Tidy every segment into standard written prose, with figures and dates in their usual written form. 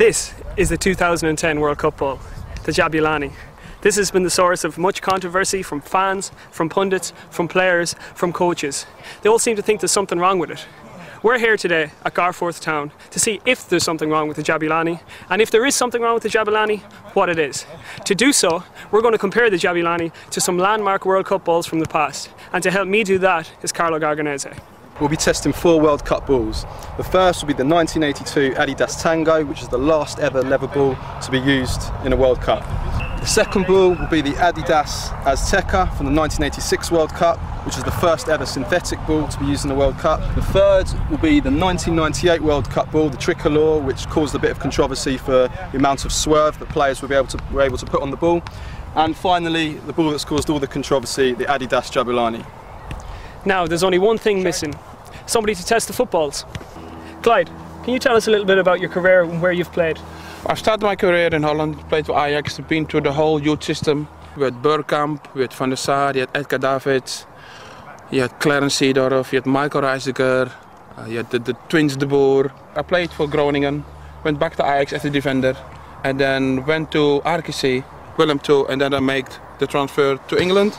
This is the 2010 World Cup ball, the Jabulani. This has been the source of much controversy from fans, from pundits, from players, from coaches. They all seem to think there's something wrong with it. We're here today at Garforth Town to see if there's something wrong with the Jabulani, and if there is something wrong with the Jabulani, what it is. To do so, we're going to compare the Jabulani to some landmark World Cup balls from the past, and to help me do that is Carlo Garganese. We'll be testing 4 World Cup balls. The first will be the 1982 Adidas Tango, which is the last ever leather ball to be used in a World Cup. The second ball will be the Adidas Azteca from the 1986 World Cup, which is the first ever synthetic ball to be used in the World Cup. The third will be the 1998 World Cup ball, the Tricolor, which caused a bit of controversy for the amount of swerve that players were able to put on the ball. And finally, the ball that's caused all the controversy, the Adidas Jabulani. Now, there's only one thing missing. Somebody to test the footballs. Clyde, can you tell us a little bit about your career and where you've played? I started my career in Holland, played for Ajax, been through the whole youth system. We had Burkamp, we had Van der Sar, you had Edgar Davids, you had Clarence Seedorf, you had Michael Reiziger, you had the twins De Boer. I played for Groningen, went back to Ajax as a defender, and then went to RKC, Willem II, and then I made the transfer to England.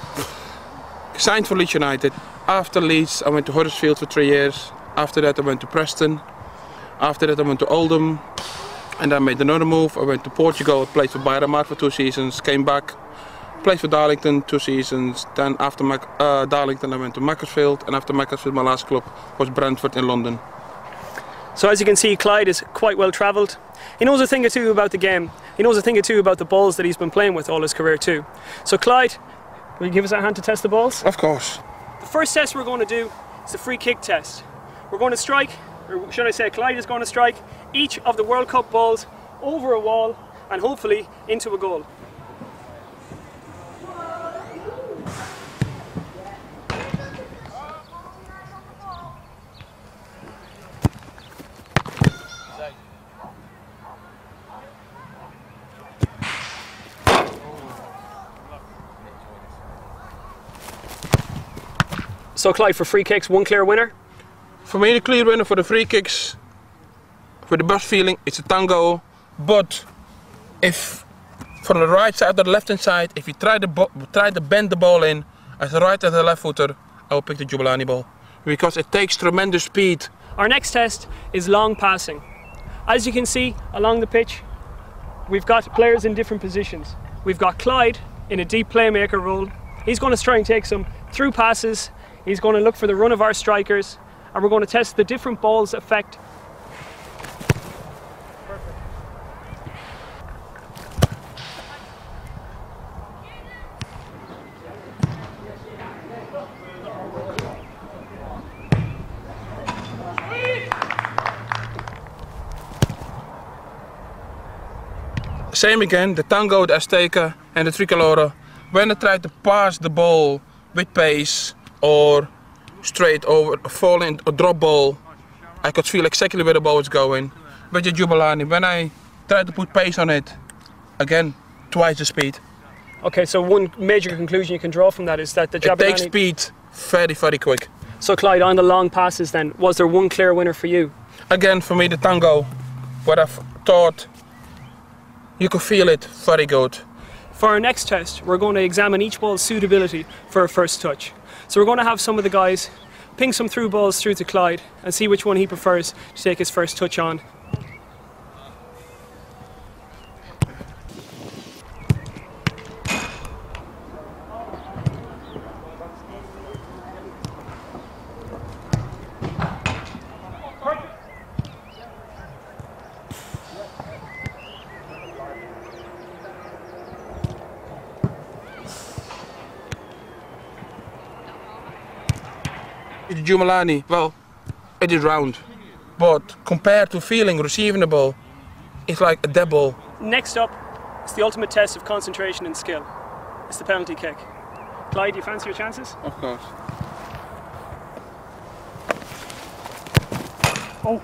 Signed for Leeds United. After Leeds, I went to Huddersfield for 3 years. After that, I went to Preston. After that, I went to Oldham. And I made another move. I went to Portugal, played for Beira-Mar for 2 seasons, came back, played for Darlington 2 seasons. Then after Darlington, I went to Macclesfield. And after Macclesfield, my last club was Brentford in London. So as you can see, Clyde is quite well travelled. He knows a thing or two about the game. He knows a thing or two about the balls that he's been playing with all his career too. So Clyde, will you give us a hand to test the balls? Of course. The first test we're going to do is the free kick test. We're going to strike, or should I say Clyde is going to strike, each of the World Cup balls over a wall and hopefully into a goal. So Clyde, for free kicks, one clear winner? For me, the clear winner for the free kicks, for the best feeling, it's a tango. But if from the right side or the left hand side, if you try to bend the ball in as the right and the left footer, I will pick the Jabulani ball because it takes tremendous speed. Our next test is long passing. As you can see along the pitch, we've got players in different positions. We've got Clyde in a deep playmaker role. He's going to try and take some through passes. He's going to look for the run of our strikers, and we're going to test the different balls' effect. Same again, the tango, the Azteca and the Tricolor. When I try to pass the ball with pace, or straight over, falling or drop ball, I could feel exactly where the ball was going. With the Jabulani, when I try to put pace on it, again, twice the speed. Okay, so one major conclusion you can draw from that is that the Jabulani... It takes speed very, very quick. So Clyde, on the long passes then, was there one clear winner for you? Again, for me, the tango, what I thought, you could feel it very good. For our next test, we're going to examine each ball's suitability for a first touch. So we're going to have some of the guys ping some through balls through to Clyde and see which one he prefers to take his first touch on. The Jabulani, well, it is round, but compared to feeling receiving the ball, it's like a dead ball. Next up is the ultimate test of concentration and skill. It's the penalty kick. Clyde, do you fancy your chances? Of course. Oh.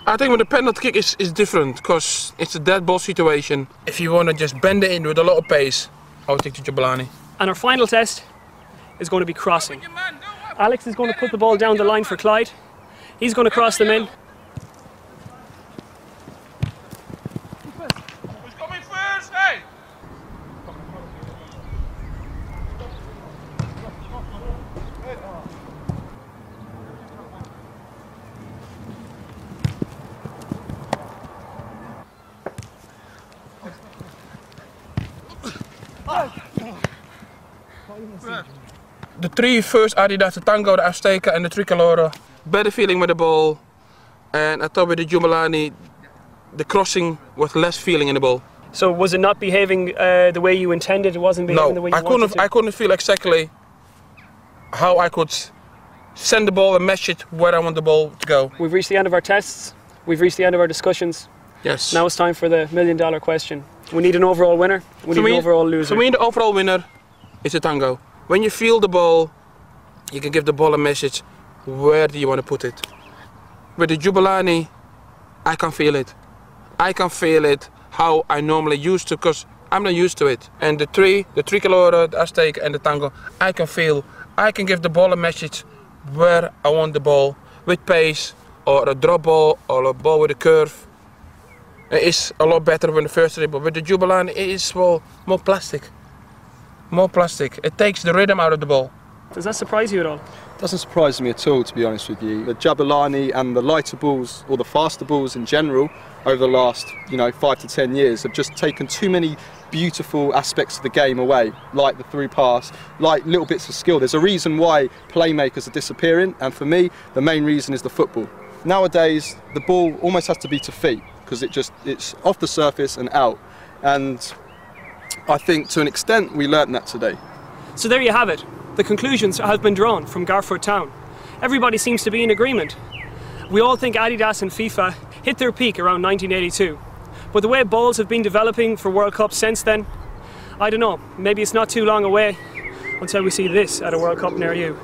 I think with the penalty kick is different because it's a dead ball situation. If you want to just bend it in with a lot of pace, I would take the Jabulani. And our final test is going to be crossing. Alex is going to put the ball down the line for Clyde. He's going to cross them in. Who's coming first? Hey! The three first Adidas, the Tango, the Azteca and the Tricolore. Better feeling with the ball. And I thought with the Jabulani, the crossing was less feeling in the ball. So was it not behaving the way you intended? It wasn't behaving the way you wanted to? I couldn't feel exactly how I could send the ball and mesh it where I want the ball to go. We've reached the end of our tests. We've reached the end of our discussions. Yes. Now it's time for the $1 million question. We need an overall winner. We need an overall loser. For me, the overall winner is the Tango. When you feel the ball, you can give the ball a message. Where do you want to put it? With the Jabulani, I can feel it. I can feel it how I normally used to, because I'm not used to it. And the Tricolore, the Azteca and the Tango, I can feel. I can give the ball a message where I want the ball, with pace, or a drop ball, or a ball with a curve. It is a lot better than the first dribble. With the Jabulani, it is more plastic. More plastic. It takes the rhythm out of the ball. Does that surprise you at all? It doesn't surprise me at all, to be honest with you. The Jabulani and the lighter balls, or the faster balls in general, over the last 5 to 10 years, have just taken too many beautiful aspects of the game away, like the through pass, like little bits of skill. There's a reason why playmakers are disappearing, and for me, the main reason is the football. Nowadays, the ball almost has to be to feet, because it's off the surface and out. And I think to an extent we learnt that today. So there you have it. The conclusions have been drawn from Garforth Town. Everybody seems to be in agreement. We all think Adidas and FIFA hit their peak around 1982. But the way balls have been developing for World Cups since then, I don't know, maybe it's not too long away until we see this at a World Cup near you.